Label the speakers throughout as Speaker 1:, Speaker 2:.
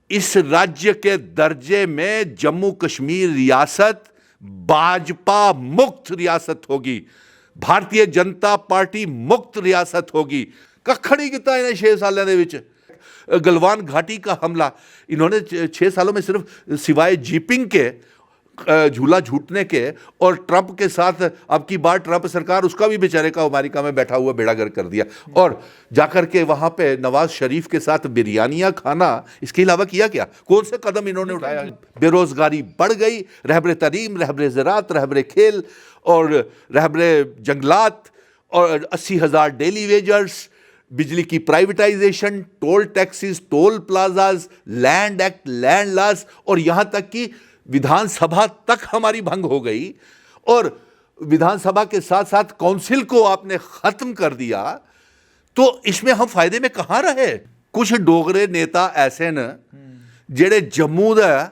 Speaker 1: इस राज्य के दर्जे में जम्मू कश्मीर रियासत भाजपा मुक्त रियासत होगी, भारतीय जनता पार्टी मुक्त रियासत होगी। कक्ख नहीं किया इन्हें 6 सालों के विच। गलवान घाटी का हमला इन्होंने 6 सालों में सिर्फ सिवाय जीपिंग के, झूला झूटने के और ट्रंप के साथ, अब की बार ट्रंप सरकार उसका भी बेचारे का अमेरिका में बैठा हुआ बेड़ा गर्क कर दिया, और जाकर के वहां पे नवाज शरीफ के साथ बिरयानियां खाना, इसके अलावा किया क्या? कौन से कदम इन्होंने उठाया? बेरोजगारी बढ़ गई, रहबरे तरीम, रहबरे ज़रात, रहबरे खेल और रहबरे जंगलात, और 80,000 डेली वेजर्स, बिजली की privatisation, toll taxes, toll plazas, land act, land loss, और यहां तक कि विधानसभा तक हमारी भंग हो गई, और विधानसभा के साथ साथ काउंसिल को आपने खत्म कर दिया। तो इसमें हम फायदे में कहां रहे? कुछ डोगरे नेता ऐसे न जेड़े जम्मू दा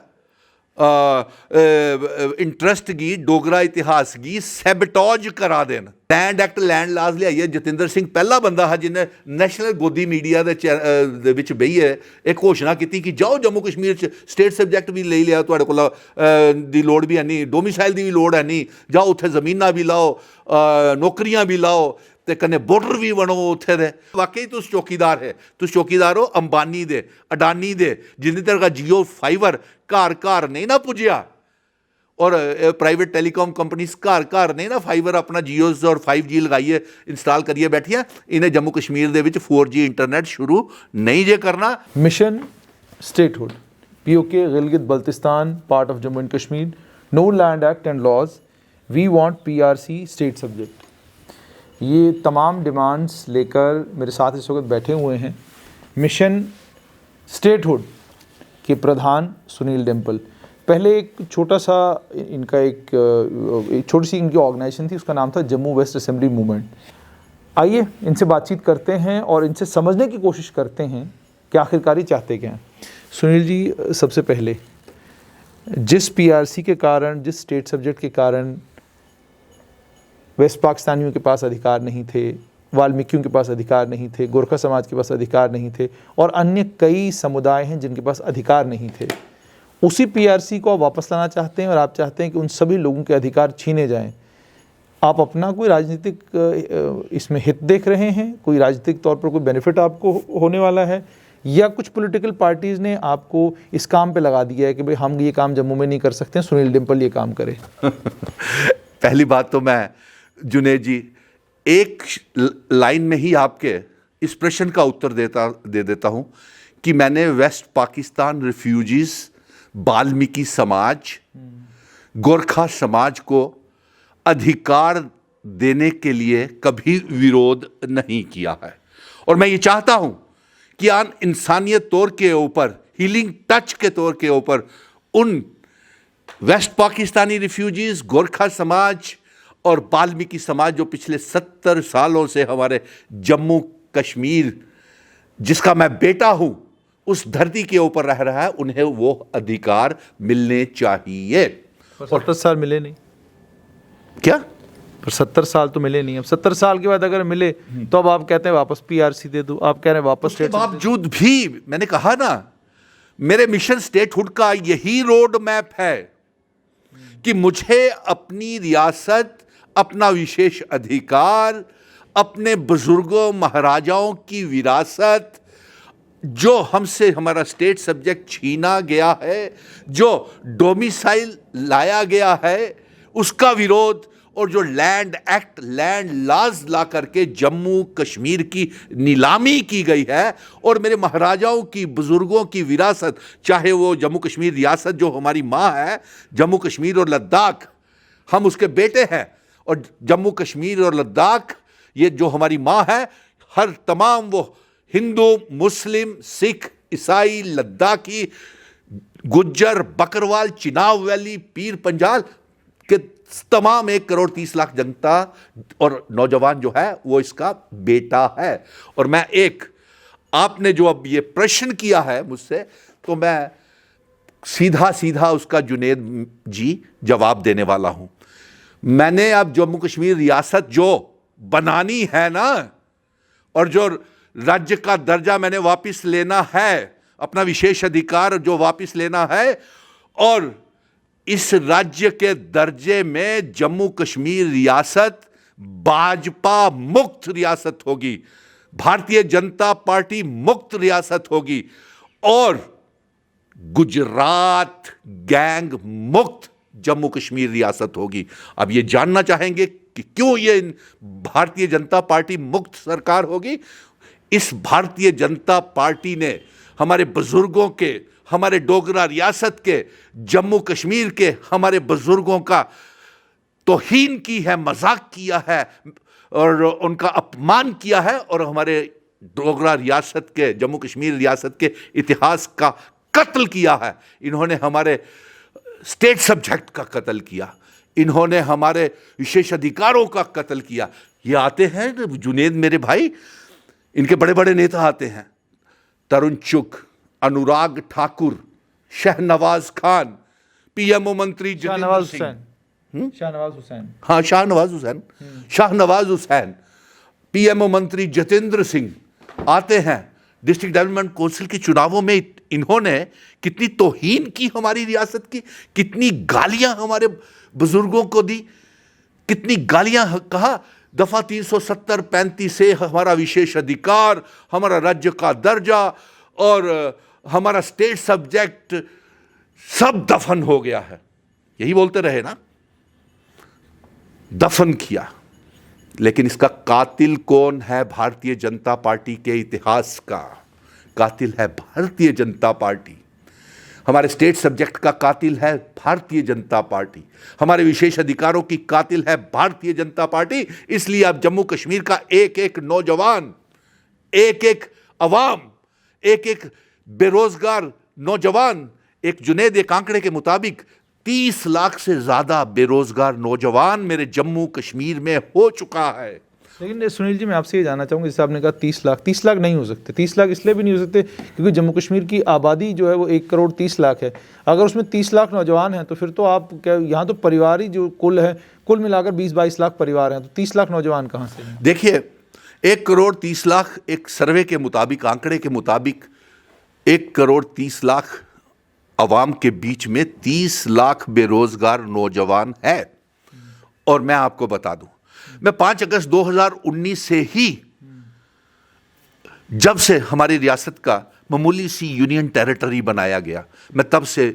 Speaker 1: इंटरस्ट गी, डोगरा इतिहास गी सैबटॉज करा देन। लैंड एक्ट, लैंड लाज लियाइए। जतिंदर सिंह पहला बंदा है जिन्हें नैशनल गोदी मीडिया दे विच बेहिए एक घोषणा की कि जाओ जम्मू कश्मीर च स्टेट सब्जैक्ट भी ले लिया, तुहाडे कोल दी लोड़ भी है नहीं, डोमिसाइल दी भी लोड़ है नहीं, जाओ उत्थे जमीनां भी लाओ, नौकरियां भी लाओ, ते कन्नै बॉर्डर भी बनो उत्थे दे। वाकई तुस चौकीदार है, तुस चौकीदार हो अंबानी दे, अडानी दे, जिन्नी तरह जियो फाइबर घर घर नहीं ना पुजया, और प्राइवेट टेलीकॉम कंपनीज घर घर नहीं ना फाइबर अपना जियोज और 5G लगाइए, इंस्टॉल करिए बैठिया। इन्हें जम्मू कश्मीर दे विच 4G इंटरनेट शुरू नहीं जे करना।
Speaker 2: Mission statehood, POK Gilgit Baltistan part of Jammu and Kashmir, no land act and laws, we want PRC state subject. ये तमाम डिमांड्स लेकर मेरे साथ इस वक्त बैठे हुए हैं मिशन स्टेटहुड के प्रधान सुनील डिम्पल। पहले एक छोटा सा इनका एक छोटी सी इनकी ऑर्गेनाइजेशन थी, उसका नाम था जम्मू वेस्ट असेंबली मूवमेंट। आइए इनसे बातचीत करते हैं और इनसे समझने की कोशिश करते हैं कि आखिरकार ये चाहते क्या हैं। सुनील जी, सबसे पहले जिस PRC के कारण, जिस स्टेट सब्जेक्ट के कारण वेस्ट पाकिस्तानियों के पास अधिकार नहीं थे, वाल्मीकियों के पास अधिकार नहीं थे, गोरखा समाज के पास अधिकार नहीं थे, और अन्य कई समुदाय हैं जिनके पास अधिकार नहीं थे, उसी PRC को आप वापस लाना चाहते हैं और आप चाहते हैं कि उन सभी लोगों के अधिकार छीने जाएं। आप अपना कोई राजनीतिक इसमें हित देख रहे हैं? कोई राजनीतिक तौर पर कोई बेनिफिट आपको होने वाला है, या कुछ पॉलिटिकल पार्टीज़ ने आपको इस काम पे लगा दिया है कि भाई हम ये काम जम्मू में नहीं कर सकते, सुनील डिम्पल ये काम करे?
Speaker 1: पहली बात तो मैं जुनेद जी एक लाइन में ही आपके इस प्रश्न का उत्तर दे देता हूं कि मैंने वेस्ट पाकिस्तान रिफ्यूजीज, वाल्मीकि समाज, गोरखा समाज को अधिकार देने के लिए कभी विरोध नहीं किया है, और मैं ये चाहता हूं कि आन इंसानियत तौर के ऊपर, हीलिंग टच के तौर के ऊपर उन वेस्ट पाकिस्तानी रिफ्यूजीज, गोरखा समाज और वाल्मीकि समाज जो पिछले 70 सालों से हमारे जम्मू कश्मीर, जिसका मैं बेटा हूं, उस धरती के ऊपर रह रहा है, उन्हें वो अधिकार मिलने चाहिए।
Speaker 2: और 70 साल मिले नहीं
Speaker 1: क्या?
Speaker 2: पर 70 साल तो मिले नहीं। अब 70 साल के बाद अगर मिले तो अब आप कहते हैं वापस PRC दे दो, आप कह रहे हैं वापस
Speaker 1: उसके बावजूद भी मैंने कहा ना, मेरे मिशन स्टेटहुड का यही रोड मैप है कि मुझे अपनी रियासत, अपना विशेष अधिकार, अपने बुजुर्गों महाराजाओं की विरासत, जो हमसे हमारा स्टेट सब्जेक्ट छीना गया है, जो डोमिसाइल लाया गया है, उसका विरोध, और जो लैंड एक्ट, लैंड लॉज ला करके जम्मू कश्मीर की नीलामी की गई है, और मेरे महाराजाओं की, बुजुर्गों की विरासत, चाहे वो जम्मू कश्मीर रियासत जो हमारी माँ है, जम्मू कश्मीर और लद्दाख हम उसके बेटे हैं, और जम्मू कश्मीर और लद्दाख ये जो हमारी माँ है, हर तमाम वो हिंदू, मुस्लिम, सिख, ईसाई, लद्दाखी, गुज्जर, बकरवाल, चिनाब वैली, पीर पंजाल के तमाम 1 करोड़ 30 लाख जनता और नौजवान जो है वो इसका बेटा है। और मैं आपने जो अब ये प्रश्न किया है मुझसे, तो मैं सीधा सीधा उसका जुनेद जी जवाब देने वाला हूं। मैंने अब जम्मू कश्मीर रियासत जो बनानी है ना, और जो राज्य का दर्जा मैंने वापस लेना है, अपना विशेष अधिकार जो वापस लेना है, और इस राज्य के दर्जे में जम्मू कश्मीर रियासत भाजपा मुक्त रियासत होगी, भारतीय जनता पार्टी मुक्त रियासत होगी, और गुजरात गैंग मुक्त जम्मू कश्मीर रियासत होगी। अब ये जानना चाहेंगे कि क्यों ये भारतीय जनता पार्टी मुक्त सरकार होगी? इस भारतीय जनता पार्टी ने हमारे बुजुर्गों के, हमारे डोगरा रियासत के, जम्मू कश्मीर के हमारे बुजुर्गों का तौहीन की है, मजाक किया है और उनका अपमान किया है, और हमारे डोगरा रियासत के, जम्मू कश्मीर रियासत के इतिहास का कत्ल किया है। इन्होंने हमारे स्टेट सब्जेक्ट का कत्ल किया, इन्होंने हमारे विशेष अधिकारों का कत्ल किया। ये आते हैं जुनेद मेरे भाई, इनके बड़े बड़े नेता आते हैं, तरुण चुग, अनुराग ठाकुर, शहनवाज खान, पीएमओ मंत्री जितेंद्र सिंह, शाहनवाज हुसैन, पीएमओ मंत्री जितेंद्र सिंह आते हैं। डिस्ट्रिक्ट डेवलपमेंट काउंसिल के चुनावों में इन्होंने कितनी तौहीन की हमारी रियासत की, कितनी गालियां हमारे बुजुर्गों को दी, कितनी गालियां कहा। दफा 370-35 से हमारा विशेष अधिकार, हमारा राज्य का दर्जा और हमारा स्टेट सब्जेक्ट सब दफन हो गया है, यही बोलते रहे ना, दफन किया। लेकिन इसका कातिल कौन है? भारतीय जनता पार्टी के इतिहास का कातिल है भारतीय जनता पार्टी। हमारे स्टेट सब्जेक्ट का कातिल है भारतीय जनता पार्टी, हमारे विशेष अधिकारों की कातिल है भारतीय जनता पार्टी। इसलिए अब जम्मू कश्मीर का एक एक नौजवान, एक एक अवाम, एक एक बेरोजगार नौजवान, एक जुनेद एक आंकड़े के मुताबिक 30 लाख से ज्यादा बेरोजगार नौजवान मेरे जम्मू कश्मीर में हो चुका है।
Speaker 2: लेकिन सुनील जी, मैं आपसे ये जानना चाहूँगा, जैसे आपने कहा 30 लाख नहीं हो सकते। 30 लाख इसलिए भी नहीं हो सकते क्योंकि जम्मू कश्मीर की आबादी जो है वो 1 करोड़ 30 लाख है। अगर उसमें 30 लाख नौजवान हैं तो फिर तो आप क्या, यहाँ तो परिवार ही जो कुल है, कुल मिलाकर 20-22 लाख परिवार हैं, तो 30 लाख नौजवान कहाँ से हैं?
Speaker 1: देखिए, 1 करोड़ 30 लाख एक सर्वे के मुताबिक, आंकड़े के मुताबिक 1 करोड़ 30 लाख अवाम के बीच में 30 लाख बेरोजगार नौजवान है। और मैं आपको बता दूं, मैं 5 अगस्त 2019 से ही, जब से हमारी रियासत का मामूली सी यूनियन टेरिटरी बनाया गया, मैं तब से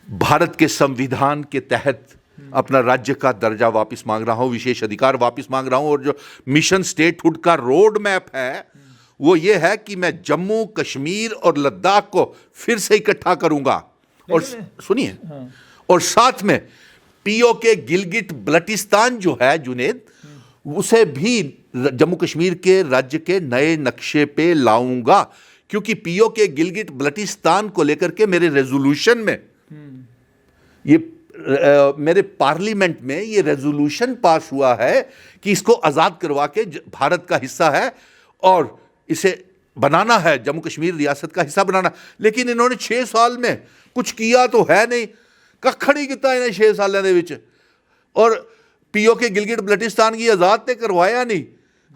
Speaker 1: भारत के संविधान के तहत अपना राज्य का दर्जा वापस मांग रहा हूं, विशेष अधिकार वापस मांग रहा हूं। और जो मिशन स्टेटहुड का रोड मैप है वो ये है कि मैं जम्मू कश्मीर और लद्दाख को फिर से इकट्ठा करूंगा। और सुनिए, और साथ में पीओके गिलगिट बल्टिस्तान जो है जुनेद, उसे भी जम्मू कश्मीर के राज्य के नए नक्शे पे लाऊंगा, क्योंकि पीओके गिलगिट बल्टिस्तान को लेकर के मेरे रेजोल्यूशन में, ये मेरे पार्लियामेंट में ये रेजोल्यूशन पास हुआ है कि इसको आजाद करवा के भारत का हिस्सा है और इसे बनाना है, जम्मू कश्मीर रियासत का हिस्सा बनाना। लेकिन इन्होंने 6 साल में कुछ किया तो है नहीं, कख नहीं किया इन्हें 6 सालों के विच। और पीओके गिलगिट बल्टिस्तान की आज़ाद तो करवाया नहीं,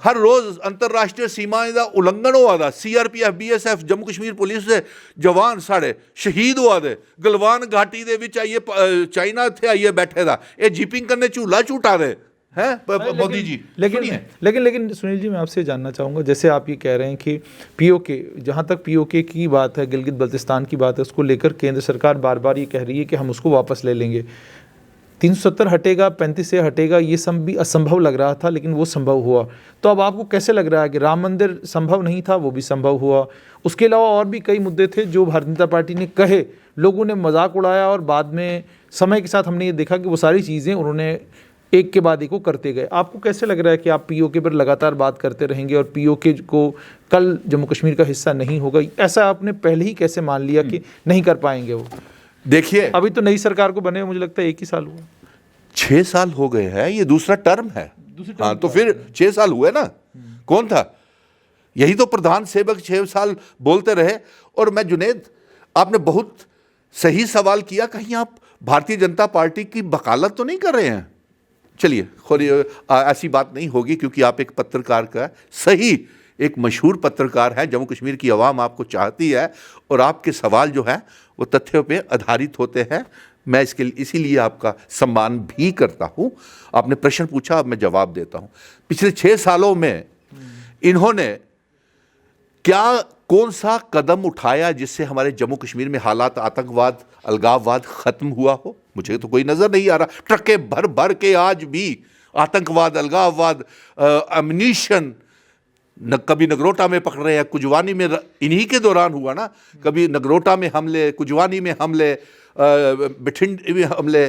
Speaker 1: हर रोज़ अंतरराष्ट्रीय सीमाएं का उल्लंघन हुआ था। CRPF BSF Jammu Kashmir police के जवान साढ़े शहीद हुआ थे। गलवान घाटी के विच आइए, चाइना इत्थे आइए बैठे था, ये जीपिंग करने झूला झूटा दे हैं मोदी जी।
Speaker 2: लेकिन सुनील जी, मैं आपसे जानना चाहूँगा, जैसे आप ये कह रहे हैं कि पीओके, जहाँ तक पीओके की बात है, गिलगित बल्तिस्तान की बात है, उसको लेकर केंद्र सरकार बार बार ये कह रही है कि हम उसको वापस ले लेंगे। 370 हटेगा, 35 से हटेगा, ये सब भी असंभव लग रहा था, लेकिन वो संभव हुआ। तो अब आपको कैसे लग रहा है कि राम मंदिर संभव नहीं था, वो भी संभव हुआ? उसके अलावा और भी कई मुद्दे थे जो भारतीय जनता पार्टी ने कहे, लोगों ने मजाक उड़ाया, और बाद में समय के साथ हमने ये देखा कि वो सारी चीज़ें उन्होंने एक के बाद एक को करते गए। आपको कैसे लग रहा है कि आप पीओके पर लगातार बात करते रहेंगे और पीओके को कल जम्मू कश्मीर का हिस्सा नहीं होगा, ऐसा आपने पहले ही कैसे मान लिया कि नहीं कर पाएंगे वो?
Speaker 1: देखिए,
Speaker 2: अभी तो नई सरकार को बने हुए मुझे लगता है 1 ही साल हुआ।
Speaker 1: 6 साल हो गए हैं, ये दूसरा टर्म है। हाँ, तो फिर 6 साल हुए ना। कौन था? यही तो प्रधान सेवक 6 साल बोलते रहे। और मैं जुनेद, आपने बहुत सही सवाल किया, कहीं आप भारतीय जनता पार्टी की वकालत तो नहीं कर रहे हैं? चलिए, ऐसी बात नहीं होगी, क्योंकि आप एक पत्रकार का सही एक मशहूर पत्रकार हैं, जम्मू कश्मीर की आवाम आपको चाहती है और आपके सवाल जो है वो तथ्यों पे आधारित होते हैं। मैं इसके इसीलिए आपका सम्मान भी करता हूं। आपने प्रश्न पूछा, अब मैं जवाब देता हूं। पिछले 6 सालों में इन्होंने क्या कौन सा कदम उठाया जिससे हमारे जम्मू कश्मीर में हालात, आतंकवाद, अलगाववाद खत्म हुआ हो? मुझे तो कोई नजर नहीं आ रहा। ट्रकें भर भर के आज भी आतंकवाद, अलगाववाद, अम्यूनिशन कभी नगरोटा में पकड़ रहे हैं, कुजवानी में इन्हीं के दौरान हुआ ना, कभी नगरोटा में हमले, कुजवानी में हमले, बठिंडा में हमले,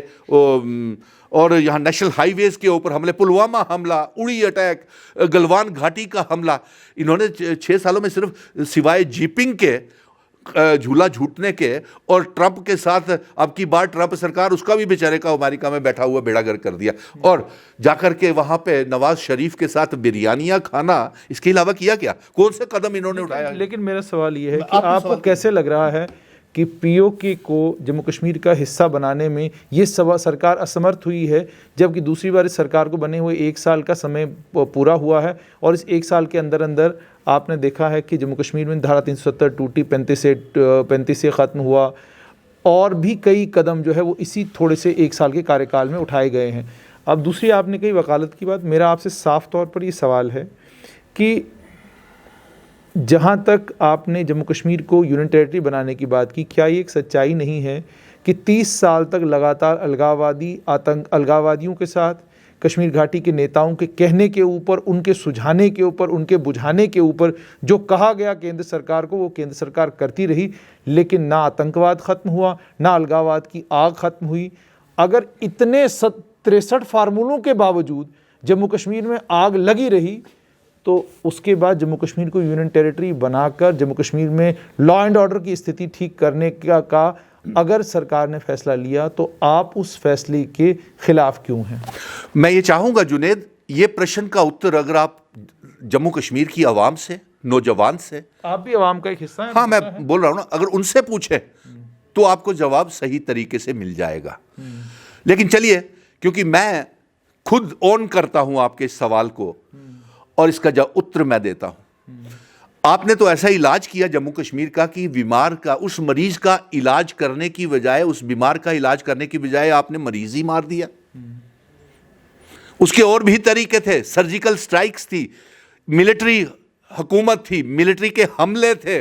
Speaker 1: और यहाँ नेशनल हाईवेज के ऊपर हमले, पुलवामा हमला, उड़ी अटैक, गलवान घाटी का हमला। इन्होंने 6 सालों में सिर्फ सिवाय जीपिंग के, झूला झूटने के और ट्रंप के साथ, अब की बार ट्रंप सरकार, उसका भी बेचारे का अमेरिका में बैठा हुआ बेड़ा गर्क कर दिया, और जाकर के वहां पे नवाज शरीफ के साथ बिरयानियां खाना, इसके अलावा किया क्या? कौन से कदम इन्होंने उठाया?
Speaker 2: लेकिन मेरा सवाल ये है कि आपको कैसे लग रहा है कि पीओके को जम्मू कश्मीर का हिस्सा बनाने में ये सरकार असमर्थ हुई है, जबकि दूसरी बार इस सरकार को बने हुए 1 साल का समय पूरा हुआ है, और इस 1 साल के अंदर अंदर आपने देखा है कि जम्मू कश्मीर में धारा 370 टूटी, 35 से ख़त्म हुआ, और भी कई कदम जो है वो इसी थोड़े से 1 साल के कार्यकाल में उठाए गए हैं। अब दूसरी आपने कही वकालत की बात, मेरा आपसे साफ तौर पर ये सवाल है कि जहाँ तक आपने जम्मू कश्मीर को यूनियन टेरिटरी बनाने की बात की, क्या ये एक सच्चाई नहीं है कि 30 साल तक लगातार अलगाववादियों के साथ, कश्मीर घाटी के नेताओं के कहने के ऊपर, उनके सुझाने के ऊपर, उनके बुझाने के ऊपर जो कहा गया केंद्र सरकार को, वो केंद्र सरकार करती रही, लेकिन ना आतंकवाद ख़त्म हुआ, ना अलगाववाद की आग ख़त्म हुई? अगर इतने 63 फार्मूलों के बावजूद जम्मू कश्मीर में आग लगी रही, तो उसके बाद जम्मू कश्मीर को यूनियन टेरिटरी बनाकर जम्मू कश्मीर में लॉ एंड ऑर्डर की स्थिति ठीक करने का अगर सरकार ने फैसला लिया, तो आप उस फैसले के खिलाफ क्यों हैं?
Speaker 1: मैं ये चाहूंगा जुनेद, ये प्रश्न का उत्तर अगर आप जम्मू कश्मीर की आवाम से, नौजवान से,
Speaker 2: आप भी आवाम का एक हिस्सा हैं।
Speaker 1: हाँ, मैं बोल रहा हूं ना, अगर उनसे पूछे तो आपको जवाब सही तरीके से मिल जाएगा। लेकिन चलिए, क्योंकि मैं खुद ऑन करता हूं आपके इस सवाल को और इसका उत्तर मैं देता हूं। आपने तो ऐसा इलाज किया जम्मू कश्मीर का कि बीमार का, उस मरीज का इलाज करने की बजाय, उस बीमार का इलाज करने की बजाय आपने मरीज ही मार दिया। उसके और भी तरीके थे, सर्जिकल स्ट्राइक्स थी, मिलिट्री हुकूमत थी, मिलिट्री के हमले थे।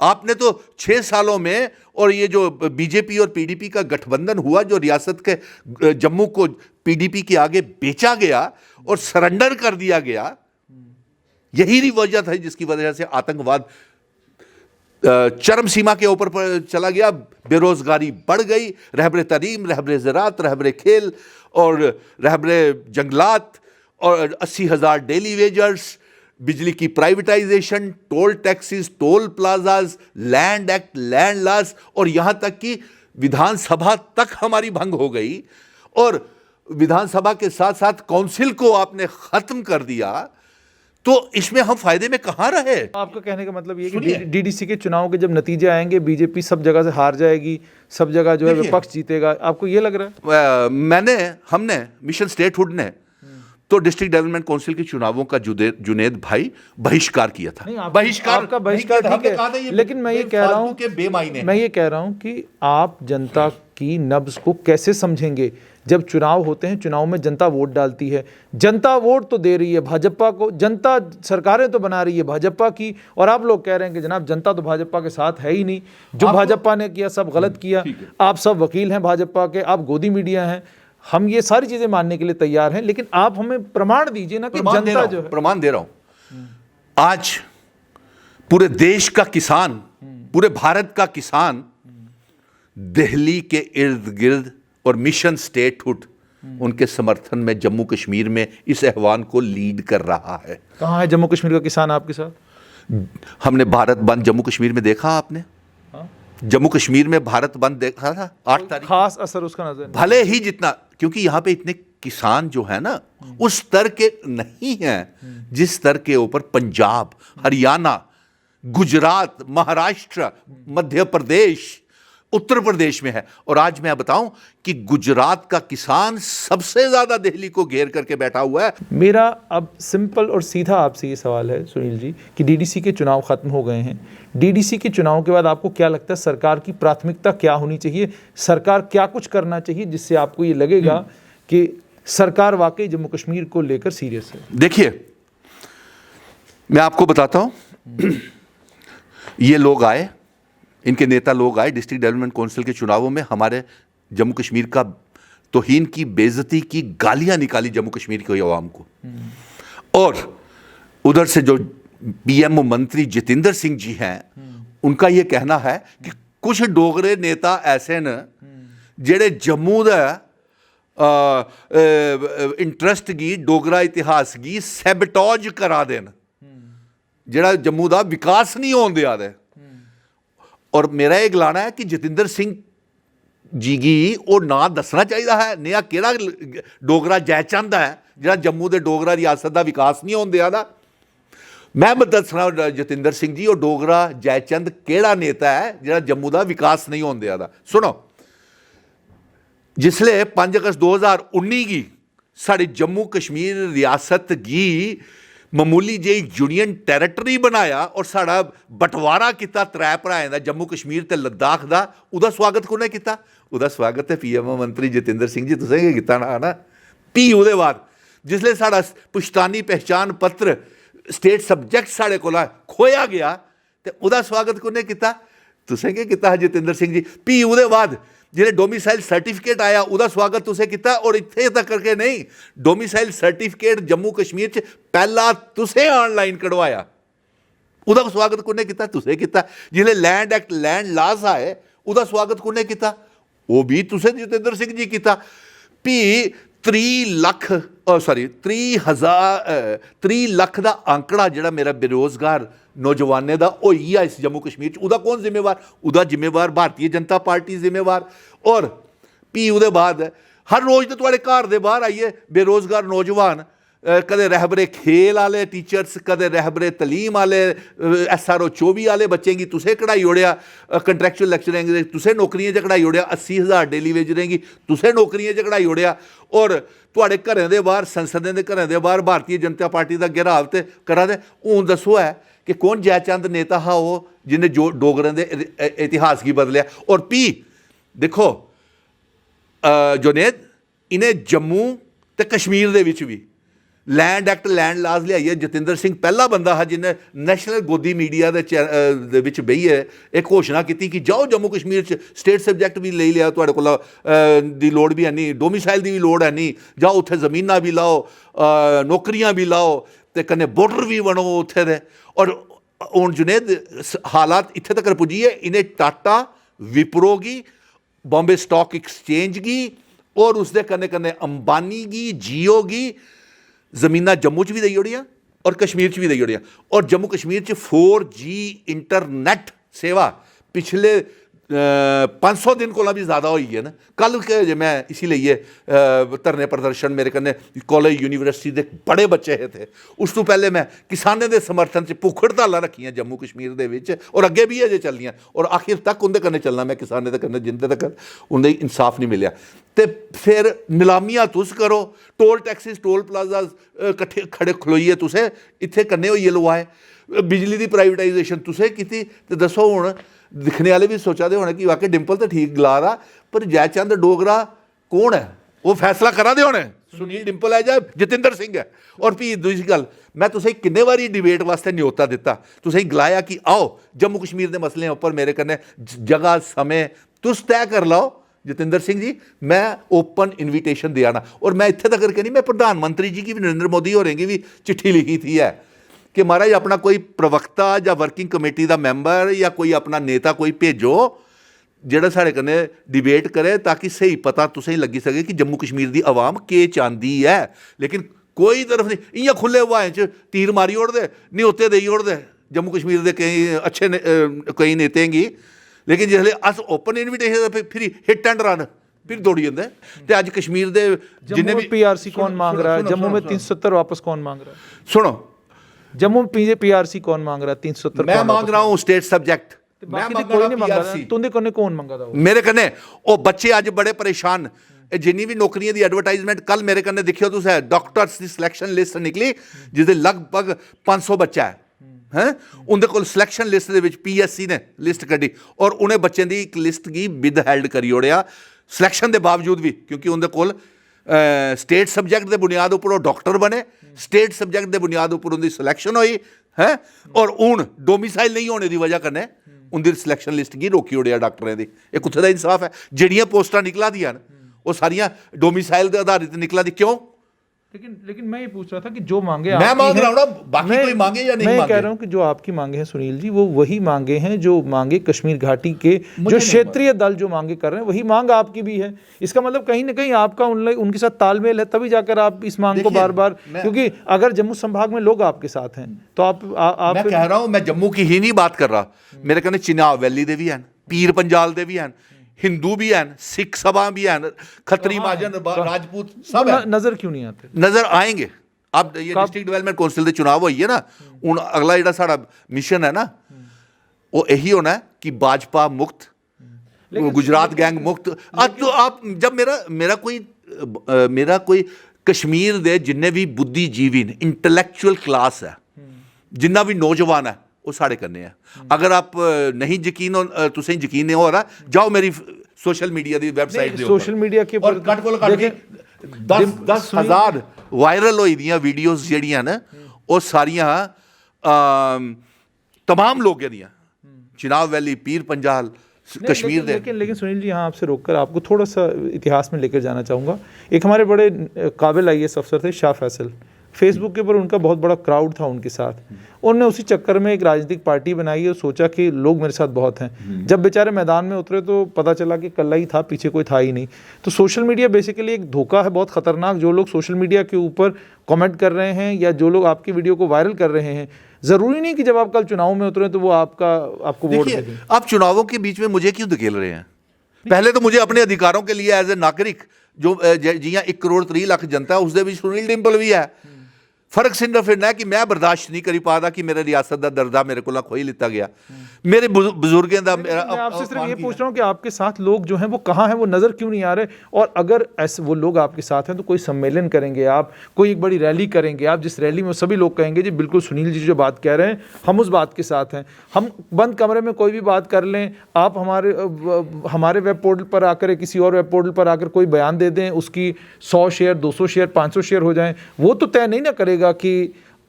Speaker 1: आपने तो 6 सालों में, और ये जो बीजेपी और पीडीपी का गठबंधन हुआ, जो रियासत के जम्मू को पीडीपी के आगे बेचा गया और सरेंडर कर दिया गया, यही वजह था जिसकी वजह से आतंकवाद चरम सीमा के ऊपर चला गया, बेरोजगारी बढ़ गई, रहबरे तरीम, रहबरे ज़रात, रहबरे खेल और रहबरे जंगलात, और 80,000 डेली वेजर्स, बिजली की privatisation, toll taxes, toll plazas, land act, land loss, और यहां तक कि विधानसभा तक हमारी भंग हो गई, और विधानसभा के साथ साथ काउंसिल को आपने खत्म कर दिया। तो इसमें हम फायदे में कहां रहे?
Speaker 2: आपका कहने का मतलब ये कि डीडीसी के चुनाव के जब नतीजे आएंगे, बीजेपी सब जगह से हार जाएगी, सब जगह जो है विपक्ष जीतेगा, आपको ये लग रहा है?
Speaker 1: हमने मिशन स्टेटहुड ने तो डिस्ट्रिक्ट डेवलपमेंट काउंसिल के चुनावों का जुनेद भाई बहिष्कार किया था।
Speaker 2: बहिष्कार ठीक है, लेकिन मैं ये कह रहा हूं कि आप जनता की नब्ज को कैसे समझेंगे? जब चुनाव होते हैं, चुनाव में जनता वोट डालती है, जनता वोट तो दे रही है भाजपा को, जनता सरकारें तो बना रही है भाजपा की, और आप लोग कह रहे हैं कि जनाब जनता तो भाजपा के साथ है ही नहीं, जो भाजपा ने किया सब गलत किया, आप सब वकील हैं भाजपा के, आप गोदी मीडिया हैं, हम ये सारी चीजें मानने के लिए तैयार हैं, लेकिन आप हमें प्रमाण दीजिए ना कि जनता जो है।
Speaker 1: प्रमाण दे रहा हूं। आज पूरे देश का किसान, पूरे भारत का किसान दिल्ली के इर्द गिर्द और मिशन स्टेटहुड, उनके समर्थन में जम्मू कश्मीर में इस आह्वान को लीड कर रहा है।
Speaker 2: कहाँ है जम्मू कश्मीर का किसान आपके साथ?
Speaker 1: हमने भारत बंद जम्मू कश्मीर में देखा, आपने जम्मू कश्मीर में भारत बंद देखा था 8 तारीख?
Speaker 2: खास असर उसका नजर
Speaker 1: भले ही जितना, क्योंकि यहां पे इतने किसान जो है ना, उस स्तर के नहीं हैं जिस स्तर के ऊपर पंजाब, हरियाणा, गुजरात, महाराष्ट्र, मध्य प्रदेश उत्तर प्रदेश में है। और आज मैं बताऊं कि गुजरात का किसान सबसे ज्यादा दिल्ली को घेर करके बैठा हुआ है।
Speaker 2: मेरा अब सिंपल और सीधा आपसे ये सवाल है सुनील जी कि डीडीसी के चुनाव खत्म हो गए हैं, डीडीसी के चुनाव के बाद आपको क्या लगता है सरकार की प्राथमिकता क्या होनी चाहिए, सरकार क्या कुछ करना चाहिए जिससे आपको ये लगेगा कि सरकार वाकई जम्मू कश्मीर को लेकर सीरियस है?
Speaker 1: देखिए, मैं आपको बताता हूं, ये लोग आए, इनके नेता लोग आए डिस्ट्रिक्ट डेवलपमेंट काउंसिल के चुनावों में, हमारे जम्मू कश्मीर का तौहीन की, बेइज्जती की, गालियां निकाली जम्मू कश्मीर की आवाम को। और उधर से जो पीएमओ मंत्री जितेंद्र सिंह जी हैं, उनका ये कहना है कि कुछ डोगरे नेता ऐसे न जेड़े जम्मू दा इंटरस्ट गी, डोगरा इतिहास गी सैबटॉज करा देन, जेड़ा जम्मू दा विकास नहीं होन दिया दे। और मेरा ये गलाना है कि जतिंदर सिंह जी गी वो ना दसना चाहिए है, नया केड़ा डोगरा जयचंद है जेड़ा जम्मू दे डोगरा रियासत दा विकास नहीं होन दिया दा। मैं दसना जतिंदर सिंह जी, वो डोगरा जयचंद केड़ा नेता है जेड़ा जम्मू दा विकास नहीं होन दिया दा। सुनो, जिसले 5 अगस्त 2019 गी साढ़े जम्मू कश्मीर रियासत गी मामूली जी यूनियन टैरेटरी बनाया और साड़ा बंटवारा किया त्रै भराएं दा, जम्मू कश्मीर ते लद्दाख दा, उदा स्वागत कुने किया? उदा स्वागत है पीएमओ मंत्री जतिंदर सिंह जी, तुसें गै कीता ना। भी उहदे बाद जिसले साड़ा पुश्तानी पहचान पत्र स्टेट सब्जैक्ट साढ़े कोला खोया गया ते उदा स्वागत कुने किया? तुसें गै कीता जतिंदर सिंह जी। भी उहदे बाद जिहड़े डोमिसाइल सर्टिफिकेट आया उदा स्वागत तुसें किया, और इत्थे तक करके नहीं, डोमिसाइल सर्टिफिकेट जम्मू कश्मीर च पहला तुसें ऑनलाइन कढ़वाया, उदा स्वागत कुने किया? तुसें किया। जिहड़े लैंड एक्ट लैंड लाज आए उदा स्वागत कुने किया? वो भी तुसें जतिंदर सिंह जी किया। भी 3 ਲੱਖ ਦਾ आंकड़ा ਜਿਹੜਾ मेरा बेरोजगार नौजवानों का होई है इस जम्मू कश्मीर उदा कौन जिम्मेवार? उदा जिम्मेवार भारतीय जनता पार्टी जिम्मेवार। और भी उहदे बाद हर रोज़ तो तुहाडे घर दे बाहर आइए बेरोजगार नौजवान, कदे रहबरे खेल आले टीचर्स, कदे रहबरे तलीम आले, SRO 24 आले बच्चें गी तुसें कढ़ाई ओड़िया, कंट्रैक्चुअल लेक्चरें तुसें नौकरियां च कढ़ाई ओड़िया, 80,000 डेली वेजरें गी तुसें नौकरियां च कढ़ाई ओड़िया। और तुहाडे घरें दे बाहर, संसदें दे घरें दे बाहर भारतीय जनता पार्टी का घेराव ते करा दे। हूँ दसो है कि कौन जयचंद नेता हा वो जिन्हें जो डोगरें दे इतिहास की बदलिया। और भी देखो जुनेद, इन्हें जम्मू ते कश्मीर दे विच भी लैंड एक्ट लैंड लाज लियाइए। जतिंदर सिंह पहला बंदा है जिन्हें नैशनल गोदी मीडिया दे विच बेहिए एक घोषणा की कि जाओ जम्मू कश्मीर च स्टेट सब्जैक्ट भी ले लिया, तुहाडे कोल दी लोड़ भी है नहीं, डोमिसाइल की भी लोड़ है नहीं, जाओ उत्थे जमीनां भी लाओ, नौकरियां भी लाओ, ते कन्नै बॉर्डर भी बनो उत्थे दे। और हुण जुनेद हालात इत्थे तक पुज्जिए, इन्हें टाटा, विप्रो गी, बॉम्बे स्टॉक एक्सचेंज गी और उसके कन्नै कन्नै अंबानी गी, जियो गी जमीनां जम्मू च भी देई ओड़ियां और कश्मीर च भी देई ओड़ियां। और जम्मू कश्मीर च 4G इंटरनेट सेवा पिछले 500 दिन कोला भी ज़्यादा हुई है ना। कल के मैं इसीलिए धरने प्रदर्शन मेरे कन्नै कॉलेज यूनिवर्सिटी के बड़े बच्चे थे, उस तो पहले मैं किसानों के समर्थन से भुख हड़तालां रखियां जम्मू कश्मीर दे विच और अगे भी अजे चलनियां और आखिर तक उनके कन्नै चलना मैं किसानों के कन्नै जिंदे तक उन्हें इंसाफ नहीं मिलिया। तो फिर नीलामियां तुस करो, टोल टैक्सिस टोल प्लाजा कट्ठे खड़े खलोइए तुसें इत्थे कन्नै होइए लवाए, बिजली की प्राइवेटाइजेशन तुसें की। तो दसो हुण दिखने वाले भी सोचा दे होने कि वाकई डिंपल तो ठीक गला रहा, पर जयचंद डोगरा कौन है वो फैसला करा दे होने, सुनील डिंपल है या जतिंदर सिंह है। और भी दूसरी गल, मैं तुसें किन्ने बारी डिबेट वास्ते न्योता दिता, तुसें गलाया कि आओ जम्मू कश्मीर के मसले उपर मेरे कन्नै जगह समय तुस तय कर लाओ। जतिंदर सिंह जी मैं ओपन इन्विटेशन दिया ना, और मैं इत्थे तक करके नहीं, मैं प्रधानमंत्री जी की भी नरेंद्र मोदी होरें की भी चिट्ठी लिखी थी है कि महाराज अपना कोई प्रवक्ता या वर्किंग कमेटी का मैंबर या कोई अपना नेता कोई भेजो जेड़ा साढ़े कन्नै डिबेट करे ताकि सही पता तुसें लगी सके कि जम्मू कश्मीर की आवाम के चाहती है। लेकिन कोई तरफ नहीं, इयां खुले हवाएं च तीर मारी ओड़दे, न्योते देई ओड़दे जम्मू कश्मीर के कई अच्छे कई नेते गी। लेकिन जिसले अस ओपन इन्विटेशन फिर हिट एंड रन फिर दौड़ी जाते। तो अज कश्मीर के जिन्हें भी
Speaker 2: PRC कौन मांग रहा है, जम्मू में 370 वापस कौन मांग रहा है?
Speaker 1: सुनो,
Speaker 2: जम्मू में PRC कौन मांग रहा है? 370
Speaker 1: मैं मांग रहा हूँ स्टेट सब्जेक्ट
Speaker 2: बाकी ते कोई नहीं मंगा दा, तुंदे कन्ने कौन मंगा दा?
Speaker 1: मेरे कन्ने ਉਹ ਬੱਚੇ ਅੱਜ ਬੜੇ ਪਰੇਸ਼ਾਨ ਇਹ ਜਿੰਨੀ ਵੀ ਨੌਕਰੀਆਂ ਦੀ ਐਡਵਰਟਾਈਜ਼ਮੈਂਟ ਕੱਲ ਮੇਰੇ ਕन्ने ਦੇਖਿਓ ਤੁਸੀਂ ਡਾਕਟਰਸ ਦੀ ਸਿਲੈਕਸ਼ਨ ਲਿਸਟ ਨਿਕਲੀ ਜਿਹਦੇ ਲਗਭਗ 500 ਬੱਚਾ ਹੈ ਉਹਦੇ ਕੋਲ ਸਿਲੈਕਸ਼ਨ ਲਿਸਟ ਦੇ ਵਿੱਚ ਪੀਐਸਸੀ ਨੇ ਲਿਸਟ ਕੱਢੀ ਔਰ ਉਹਨੇ ਬੱਚਿਆਂ ਦੀ ਇੱਕ ਲਿਸਟ ਕੀ ਵਿਦ ਹੈਲਡ ਕਰੀ ओड़ਿਆ ਸਿਲੈਕਸ਼ਨ ਦੇ ਬਾਵਜੂਦ ਵੀ ਕਿਉਂਕਿ ਉਹਦੇ ਕੋਲ ਸਟੇਟ ਸਬਜੈਕਟ ਦੇ ਬੁਨਿਆਦ ਉੱਪਰ ਉਹ ਡਾਕਟਰ ਬਣੇ ਸਟੇਟ ਸਬਜੈਕਟ ਦੇ ਬੁਨਿਆਦ ਉੱਪਰ ਉਹਦੀ ਸਿਲੈਕਸ਼ਨ ਹੋਈ ਹੈ ਔਰ ਹੁਣ ਡੋਮਿਸਾਈਲ ਨਹੀਂ ਹੋਣੇ ਦੀ ਵਜ੍ਹਾ ਕन्ने ਉਹਦੀ ਸਿਲੈਕਸ਼ਨ ਲਿਸਟ ਕੀ ਰੋਕੀ ओड़ਿਆ ਡਾਕਟਰਾਂ ਦੀ ਇਹ ਕਿੱਥੇ ਦਾ ਇਨਸਾਫ ਹੈ ਜਿਹੜੀਆਂ ਪੋਸਟਾਂ ਨਿਕਲਾਂ ਦੀਆਂ वो सारियां डोमिसाइल के आधारित निकला दी क्यों?
Speaker 2: लेकिन मैं ये पूछ रहा था कि जो मांगे
Speaker 1: मैं मांग रहा हूं ना बाकी कोई मांगे या नहीं मांगे?
Speaker 2: मैं कह रहा हूं कि जो आपकी मांगे हैं सुनील जी वो वही मांगे हैं जो मांगे कश्मीर घाटी के जो क्षेत्रीय दल जो मांगे कर रहे हैं वही मांग आपकी भी है। इसका मतलब कहीं ना कहीं आपका उनके साथ तालमेल है तभी जाकर आप इस मांग को बार बार क्योंकि अगर जम्मू संभाग में लोग आपके साथ हैं तो आप
Speaker 1: मैं कह रहा हूं मैं जम्मू की ही नहीं बात कर रहा मेरे कहने चिनाब वैली दे भी हैं पीर पंजाल दे भी हैं हिंदू भी हैं सिख सभा भी हैं खत्री महाजन राजपूत सब है
Speaker 2: नजर क्यों नहीं आते?
Speaker 1: नजर आएंगे अब ये डिस्ट्रिक्ट डेवलपमेंट काउंसिल के चुनाव हुई है ना हूँ अगला जो साड़ा मिशन है ना वो यही होना है कि भाजपा मुक्त गुजरात गैंग मुक्त अब तो आप जब मेरा कोई कश्मीर दे जिन्ने भी बुद्धिजीवी ने इंटलैक्चुअल क्लास है जिन्ना भी नौजवान है वो साढ़े करने हैं अगर आप नहीं यकीन हो तुसें यकीन नहीं हो रहा जाओ मेरी सोशल मीडिया की वेबसाइट दे
Speaker 2: सोशल मीडिया के
Speaker 1: और कट कोल कट 10,000 वायरल होई दियां वीडियोस जेड़ियां ने वो सारियां तमाम लोगों दियां चिनाब वैली पीर पंजाल कश्मीर दे
Speaker 2: लेकिन सुनील जी यहाँ आपसे रोककर आपको थोड़ा सा इतिहास में लेकर जाना चाहूँगा। एक हमारे बड़े काबिल IAS अफसर थे शाह फैसल फेसबुक के ऊपर उनका बहुत बड़ा क्राउड था उनके साथ उन्होंने उसी चक्कर में एक राजनीतिक पार्टी बनाई और सोचा कि लोग मेरे साथ बहुत हैं जब बेचारे मैदान में उतरे तो पता चला कि कल्ला ही था पीछे कोई था ही नहीं। तो सोशल मीडिया बेसिकली एक धोखा है बहुत ख़तरनाक जो लोग सोशल मीडिया के ऊपर कमेंट कर रहे हैं या जो लोग आपकी वीडियो को वायरल कर रहे हैं ज़रूरी नहीं कि जब आप कल चुनाव में उतरे तो वो आपको वोट दें।
Speaker 1: आप चुनावों के बीच में मुझे क्यों धकेल रहे हैं? पहले तो मुझे अपने अधिकारों के लिए एज ए नागरिक जो जियां 1 करोड़ 30 लाख जनता है उसके सुनील डिंपल भी है फर्क सिर्फ इन्ना है कि मैं बर्दाश्त नहीं करी पाता कि मेरे रियासत का दर्जा मेरे को खोई लिता गया मेरे बुजुर्गों का
Speaker 2: मैं आपसे सिर्फ ये पूछ रहा हूँ कि आपके साथ लोग जो हैं वो कहाँ हैं वो नज़र क्यों नहीं आ रहे और अगर ऐसे वो लोग आपके साथ हैं तो कोई सम्मेलन करेंगे आप कोई एक बड़ी रैली करेंगे आप जिस रैली में सभी लोग कहेंगे जी बिल्कुल सुनील जी जो बात कह रहे हैं हम उस बात के साथ हैं हम बंद कमरे में कोई भी बात कर लें आप हमारे वेब पोर्टल पर आकर किसी और वेब पोर्टल पर आकर कोई बयान दे दें उसकी 100 शेयर 200 शेयर 500 शेयर हो जाएं वो तो तय नहीं ना करेगा कि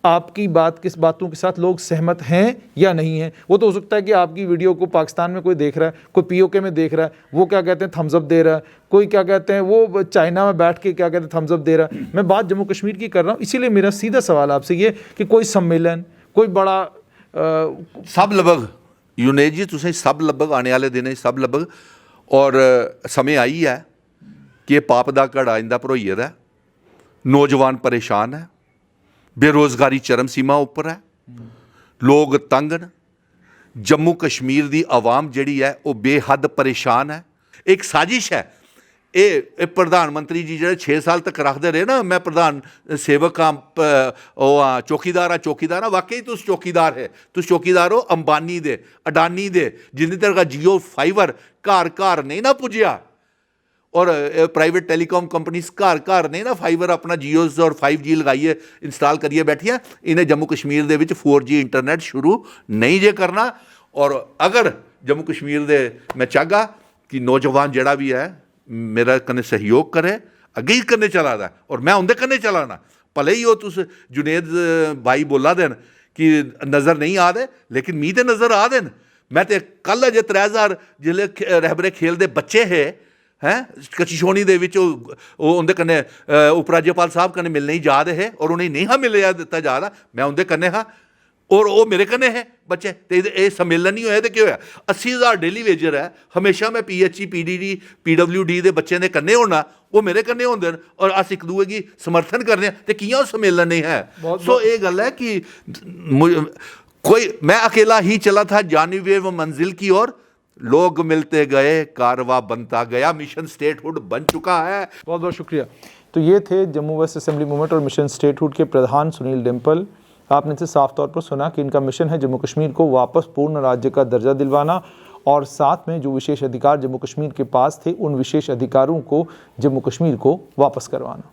Speaker 2: आपकी बात किस बातों के साथ लोग सहमत हैं या नहीं हैं। वो तो हो सकता है कि आपकी वीडियो को पाकिस्तान में कोई देख रहा है कोई POK में देख रहा है वो क्या कहते हैं थम्स अप दे रहा है कोई क्या कहते हैं वो चाइना में बैठ के क्या कहते हैं थम्स अप दे रहा है। मैं बात जम्मू कश्मीर की कर रहा हूँ इसीलिए मेरा सीधा सवाल आपसे ये कि कोई सम्मेलन कोई बड़ा
Speaker 1: सब लगभग यूनेज जी तुसें सब लगभग आने वाले दिन सब लगभग और समय आई है कि पाप दा घड़ा इंदा भरोइये दा नौजवान परेशान है बेरोज़गारी चरम सीमा उपर है लोग तंग न जम्मू कश्मीर की आवाम जिहड़ी है वो बेहद परेशान है एक साजिश है ये प्रधानमंत्री जी जो 6 साल तक रखते रहे ना मैं प्रधान सेवक हाँ चौकीदार हाँ वाकई तुस चौकीदार है तुस चौकीदार हो अंबानी दे अडानी दे जिन्नी तरह जियो फाइबर घर घर नहीं ना पुजया और प्राइवेट टेलीकॉम कंपनीज घर नहीं ना फाइबर अपना जियोज और 5G लगाइए इंस्टॉल करिए बैठिया इन्हें जम्मू कश्मीर दे विच 4G इंटरनेट शुरू नहीं जे करना और अगर जम्मू कश्मीर दे मैं चाहगा कि नौजवान जड़ा भी है मेरा कन्ने सहयोग करे अगे ही कन्ने चला दा और मैं उनके कन्ने चलाना भले ही हो तुस जुनेद भाई बोला देन कि नज़र नहीं आ दे लेकिन मी तो नज़र आ देन मैं तो कल अजे 3000 जिले रहबरे खेल दे बच्चे है हैं कचिशोनी दे विच उनके कन्ने उपराज्यपाल साहब कन्ने मिलने ही जा रहे है और उन्हें नहीं हाँ मिले दिता जा रहा मैं उनके कन्ने हाँ और वो मेरे कन्ने है बच्चे तो ये सम्मेलन नहीं होया तो क्या होया 80,000 डेली वेजर है हमेशा मैं PHE PDD PWD के बच्चे ने कन्ने होना वो मेरे कन्ने होंदे और अस एक दूए की समर्थन करने तो कियां सम्मेलन नहीं है। सो ये गल है कि कोई मैं अकेला ही चला था जानिबे व मंजिल की ओर लोग मिलते गए कारवा बनता गया मिशन स्टेटहुड बन चुका है।
Speaker 2: बहुत बहुत शुक्रिया। तो ये थे जम्मू वेस्ट असेंबली मूवमेंट और मिशन स्टेटहुड के प्रधान सुनील डिंपल। आपने इसे साफ तौर पर सुना कि इनका मिशन है जम्मू कश्मीर को वापस पूर्ण राज्य का दर्जा दिलवाना और साथ में जो विशेष अधिकार जम्मू कश्मीर के पास थे उन विशेष अधिकारों को जम्मू कश्मीर को वापस करवाना।